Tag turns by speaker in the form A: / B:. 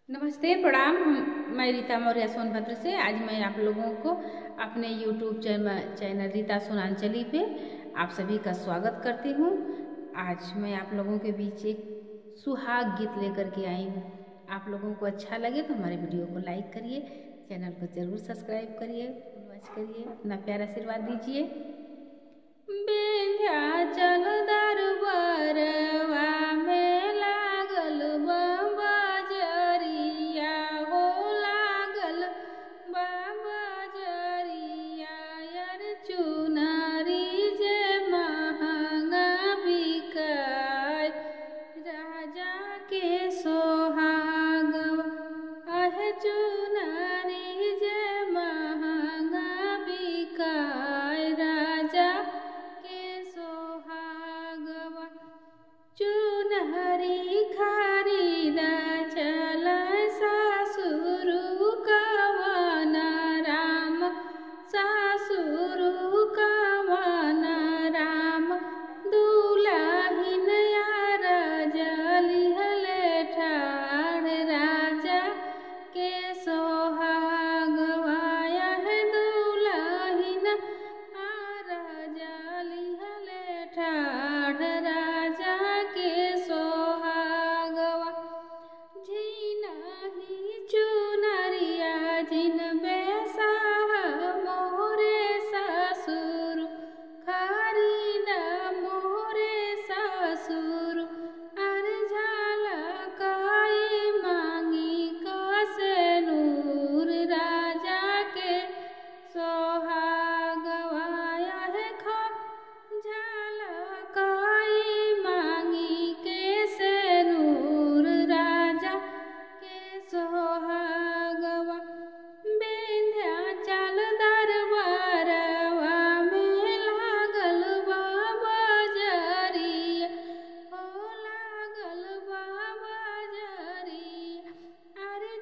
A: नमस्ते प्रणाम। मैं रीता मौर्य सोनभद्र से। आज मैं आप लोगों को अपने YouTube चैनल रीता सोनांचली पे आप सभी का स्वागत करती हूँ। आज मैं आप लोगों के बीच एक सुहाग गीत लेकर के आई हूँ। आप लोगों को अच्छा लगे तो हमारे वीडियो को लाइक करिए, चैनल को जरूर सब्सक्राइब करिए, वॉच करिए, अपना प्यारा आशीर्वाद दीजिए। विंध्याचल दरबारवा में लागल बजरिया हो, लागल बजरिया यार चुनरी जे महंगा बिकाय, राजा के सोहागवा आहे चुनरी जे महंगा बिकाय, राजा के सोहागवा। चुनरी खरीदा चल सासुरु कवन राम, सासुरु कवन राम, दुलाहिन यार जलिहले ठाड़, राजा के सोहागवा आहे दुलाहिन आर जलिहले ठाड़, राजा के सोहागवा। झिनहि चुनरिया जिन बेसाह मोरे सासुरु, खरीदा मोरे सासुरु, अरे झलकाई मांगी कसे नूर, राजा के सोहागवा आहे झलकाई मांगी कैसे नूर, राजा के सोहागवा। विंध्याचल दरबारवा में लागल बजरिया हो, लागल बजरिया अरे